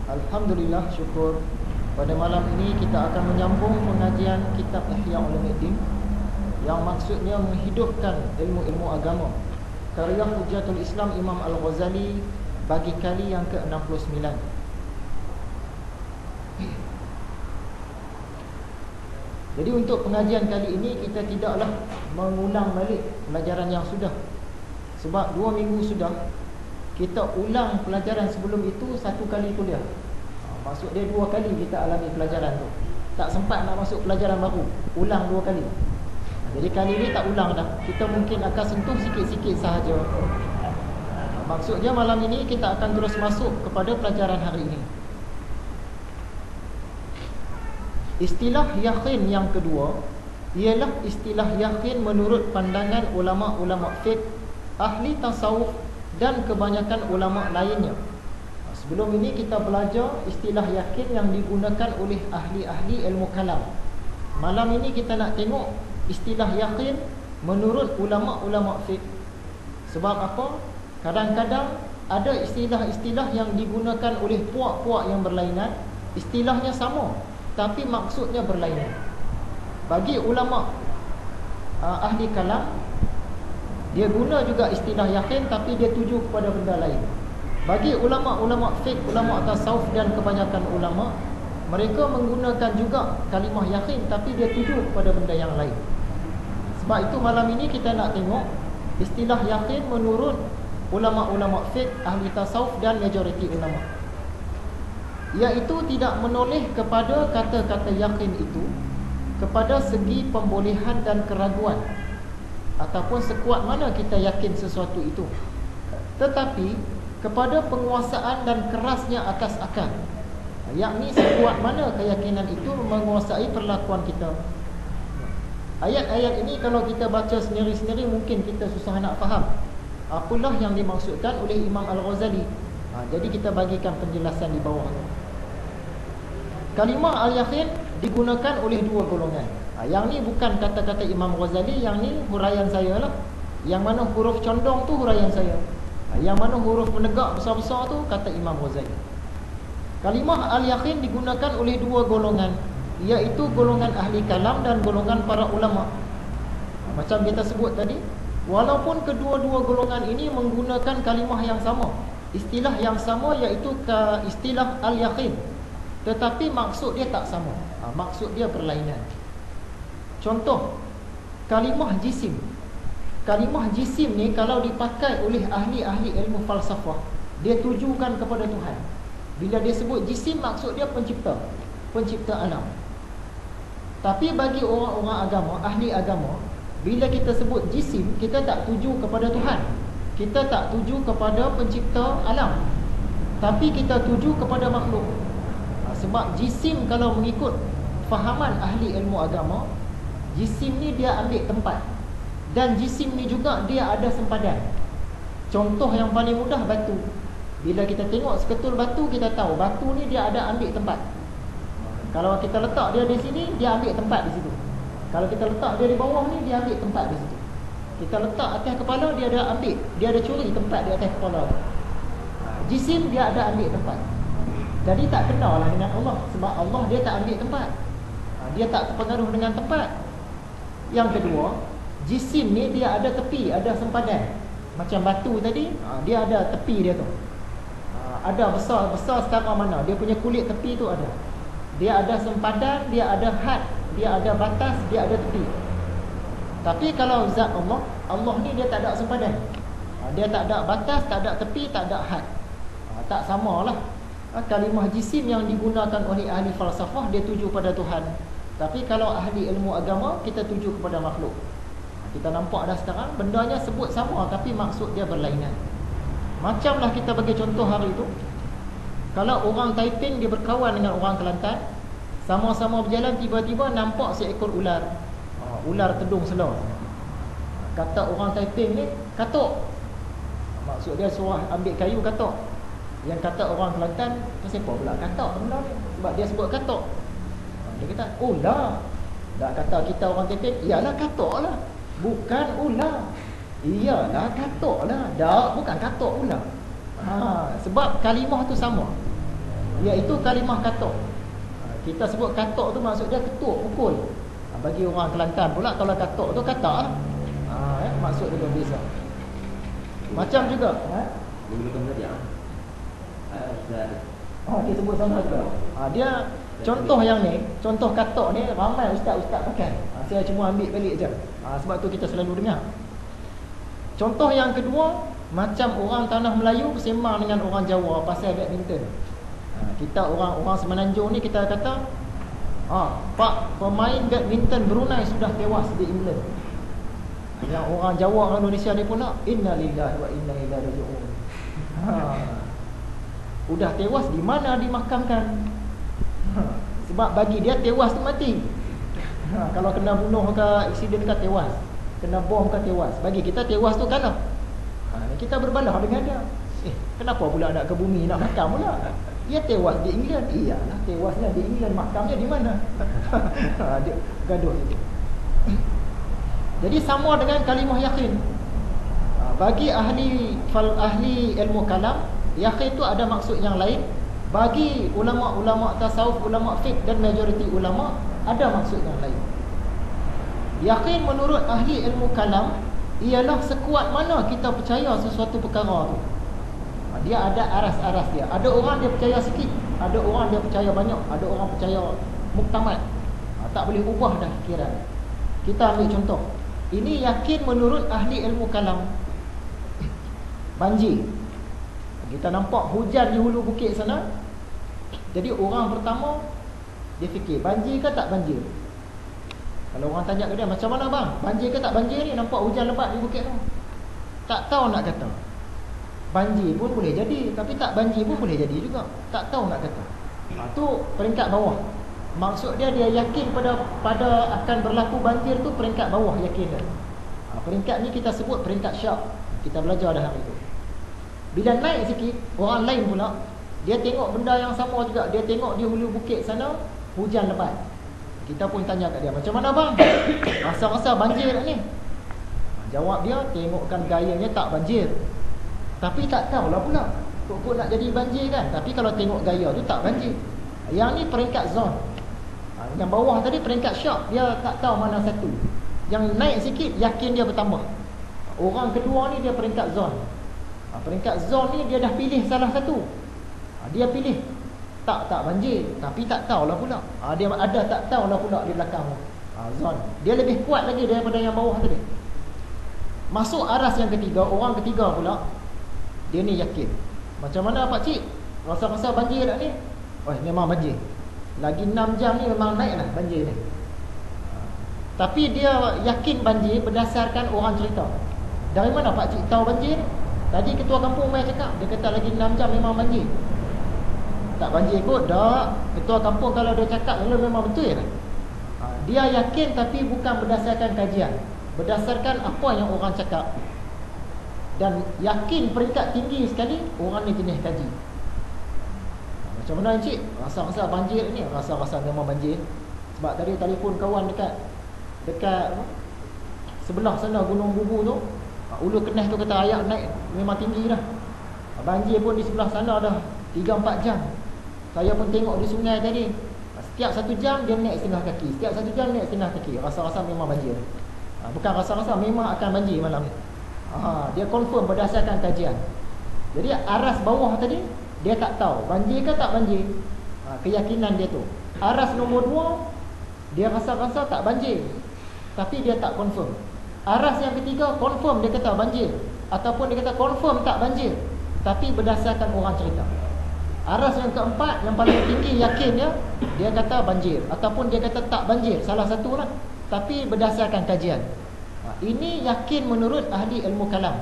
Alhamdulillah, syukur. Pada malam ini kita akan menyambung pengajian kitab Ihya Ulumuddin, yang maksudnya menghidupkan ilmu-ilmu agama, karya Hujjatul Islam Imam Al-Ghazali, bagi kali yang ke-69. Jadi untuk pengajian kali ini kita tidaklah mengulang balik pelajaran yang sudah. Sebab 2 minggu sudah kita ulang pelajaran sebelum itu 1 kali kuliah. Maksud dia 2 kali kita alami pelajaran tu. Tak sempat nak masuk pelajaran baru, ulang 2 kali. Jadi kali ni tak ulang dah. Kita mungkin akan sentuh sikit-sikit sahaja. Maksudnya malam ini kita akan terus masuk kepada pelajaran hari ini. Istilah yakin yang kedua ialah istilah yakin menurut pandangan ulama-ulama fiqh, ahli tasawuf dan kebanyakan ulama lainnya. Sebelum ini kita belajar istilah yakin yang digunakan oleh ahli-ahli ilmu kalam. Malam ini kita nak tengok istilah yakin menurut ulama-ulama fiqh. Sebab apa? Kadang-kadang ada istilah-istilah yang digunakan oleh puak-puak yang berlainan. Istilahnya sama, tapi maksudnya berlainan. Bagi ulama ahli kalam, dia guna juga istilah yakin, tapi dia tuju kepada benda lain. Bagi ulama-ulama fiqh, ulama tasawuf dan kebanyakan ulama, mereka menggunakan juga kalimah yakin, tapi dia tuju kepada benda yang lain. Sebab itu malam ini kita nak tengok istilah yakin menurut ulama-ulama fiqh, ahli tasawuf dan majoriti ulama, iaitu tidak menoleh kepada kata-kata yakin itu kepada segi pembolehan dan keraguan, ataupun sekuat mana kita yakin sesuatu itu, tetapi kepada penguasaan dan kerasnya atas akal, yakni sekuat mana keyakinan itu menguasai perlakuan kita. Ayat-ayat ini kalau kita baca sendiri-sendiri mungkin kita susah nak faham apalah yang dimaksudkan oleh Imam Al-Ghazali. Jadi kita bagikan penjelasan di bawah. Kalimah al-yakin digunakan oleh 2 golongan. Yang ni bukan kata-kata Imam Ghazali, yang ni huraian saya lah. Yang mana huruf condong tu huraian saya. Yang mana huruf menegak besar-besar tu kata Imam Ghazali. Kalimah al-yakin digunakan oleh 2 golongan, iaitu golongan ahli kalam dan golongan para ulama. Macam kita sebut tadi, walaupun kedua-dua golongan ini menggunakan kalimah yang sama, istilah yang sama, iaitu istilah al-yakin, tetapi maksud dia tak sama. Maksud dia berlainan. Contoh, kalimah jisim. Kalimah jisim ni kalau dipakai oleh ahli-ahli ilmu falsafah, dia tujukan kepada Tuhan. Bila dia sebut jisim, maksud dia pencipta, pencipta alam. Tapi bagi orang-orang agama, ahli agama, bila kita sebut jisim, kita tak tuju kepada Tuhan, kita tak tuju kepada pencipta alam, tapi kita tuju kepada makhluk. Sebab jisim kalau mengikut fahaman ahli ilmu agama, jisim ni dia ambil tempat, dan jisim ni juga dia ada sempadan. Contoh yang paling mudah, batu. Bila kita tengok seketul batu, kita tahu batu ni dia ada ambil tempat. Kalau kita letak dia di sini, dia ambil tempat di situ. Kalau kita letak dia di bawah ni, dia ambil tempat di situ. Kita letak atas kepala, dia ada ambil, dia ada curi tempat di atas kepala. Jisim dia ada ambil tempat. Jadi tak kenalah dengan Allah, sebab Allah dia tak ambil tempat. Dia tak terpengaruh dengan tempat. Yang kedua, jisim ni dia ada tepi, ada sempadan. Macam batu tadi, dia ada tepi dia tu. Ada besar setara mana, dia punya kulit tepi tu ada. Dia ada sempadan, dia ada had, dia ada batas, dia ada tepi. Tapi kalau zat Allah, Allah ni dia tak ada sempadan. Dia tak ada batas, tak ada tepi, tak ada had. Tak samalah. Kalimah jisim yang digunakan oleh ahli falsafah, dia tuju pada Tuhan. Tapi kalau ahli ilmu agama, kita tuju kepada makhluk. Kita nampak dah sekarang, bendanya sebut sama, tapi maksud dia berlainan. Macamlah kita bagi contoh hari itu, kalau orang Taiping dia berkawan dengan orang Kelantan, sama-sama berjalan, tiba-tiba nampak seekor ular. Ular tedung selah. Kata orang Taiping ni, katok. Maksud dia suruh ambil kayu, katok. Yang kata orang Kelantan, kenapa pula katok benda ni? Sebab dia sebut katok. Dia kata, ular. Tak kata kita orang Taiping, iyalah katok lah, bukan ular. Iyalah katok lah, tak, bukan katok ular. Sebab kalimah tu sama. iaitu kalimah katok. Kita sebut katok tu maksud dia ketuk, pukul. Bagi orang Kelantan pula kalau katok tu katak lah. Maksud dia berbeza. Macam juga Menggunakan saja. dia sebut sama juga. Dia contoh yang ni, contoh katok ni ramai ustaz-ustaz pakai. Saya cuma ambil balik je. Sebab tu kita selalu dengar. Contoh yang kedua, macam orang tanah Melayu sembang dengan orang Jawa pasal badminton. Kita orang Semenanjung ni kita kata, Pak, pemain badminton Brunei sudah tewas di England. Yang orang Jawa orang Indonesia ni pun nak, innalillahi wa inna ilaihi raji'un. Udah tewas, di mana dimakamkan? Sebab bagi dia tewas tu mati. Kalau kena bunuh ke aksiden ke tewas, kena bom ke tewas. Bagi kita tewas tu kalah. Kita berbalah dengan dia. Kenapa pula nak ke bumi nak makam pula? Dia tewas di England. Iyalah, tewasnya di England, makamnya di mana? Dia gaduh itu. Jadi sama dengan kalimah yakin. Bagi ahli ilmu kalam, yakin itu ada maksud yang lain. Bagi ulama-ulama tasawuf, ulama fiqh dan majoriti ulama ada maksud yang lain. Yakin menurut ahli ilmu kalam ialah sekuat mana kita percaya sesuatu perkara tu. Dia ada aras-aras dia. Ada orang dia percaya sikit, ada orang dia percaya banyak, ada orang percaya muktamad. Tak boleh ubah dah fikiran. Kita ambil contoh. Ini yakin menurut ahli ilmu kalam. Banjir. Kita nampak hujan di hulu bukit sana. Jadi orang pertama dia fikir, banjir ke tak banjir? Kalau orang tanya ke dia, macam mana bang? Banjir ke tak banjir ni? Nampak hujan lebat di bukit tu. Tak tahu nak kata. Banjir pun boleh jadi, tapi tak banjir pun boleh jadi juga. Tak tahu nak kata. Tu peringkat bawah. Maksud dia yakin pada akan berlaku banjir tu peringkat bawah yakin dia. Peringkat ni kita sebut peringkat syak. Kita belajar dah hari tu. Bila naik sikit, orang lain pula dia tengok benda yang sama juga. Dia tengok di hulu bukit sana hujan lebat. Kita pun tanya kat dia, macam mana bang? Rasa-rasa banjir tak ni? Jawab dia, tengokkan gayanya tak banjir. Tapi tak tahulah pula kok nak jadi banjir kan. Tapi kalau tengok gaya tu tak banjir. Yang ni peringkat zon. Yang bawah tadi peringkat syak. Dia tak tahu mana satu. Yang naik sikit yakin dia bertambah. Orang kedua ni dia peringkat zon. Peringkat zon ni dia dah pilih salah satu. Dia pilih tak banjir, tapi tak tahulah pula. Dia ada tak tahulah pula di belakang. Zon. Dia lebih kuat lagi daripada yang bawah tadi. Masuk aras yang ketiga, orang ketiga pula. Dia ni yakin. Macam mana pak cik? Rasa-rasa banjir tak ni? Memang banjir. Lagi 6 jam ni memang naik lah banjir ni. Tapi dia yakin banjir berdasarkan orang cerita. Dari mana pak cik tahu banjir? Tadi ketua kampung main cakap, dia kata lagi 6 jam memang banjir. Tak banjir kot? Tak. Ketua kampung kalau dia cakap memang betul lah. Dia yakin tapi bukan berdasarkan kajian, berdasarkan apa yang orang cakap. Dan yakin peringkat tinggi sekali, orang ni jenis kaji. Macam mana encik? Rasa-rasa banjir ni? Rasa-rasa memang banjir. Sebab tadi telefon kawan dekat sebelah sana Gunung Bubu tu, Ulu Kenas tu kata air naik memang tinggi dah. Banjir pun di sebelah sana dah 3-4 jam. Saya pun tengok di sungai tadi, setiap 1 jam dia naik setengah kaki, setiap 1 jam naik setengah kaki. Rasa-rasa memang banjir. Bukan rasa-rasa, memang akan banjir malam ni. Dia confirm berdasarkan kajian. Jadi aras bawah tadi dia tak tahu banjir ke tak banjir. Keyakinan dia tu. Aras nombor 2 dia rasa-rasa tak banjir, tapi dia tak confirm. Aras yang ketiga confirm dia kata banjir, ataupun dia kata confirm tak banjir, tapi berdasarkan orang cerita. Aras yang keempat yang paling tinggi yakin dia kata banjir, ataupun dia kata tak banjir, salah satu lah, tapi berdasarkan kajian. Ini yakin menurut ahli ilmu kalam.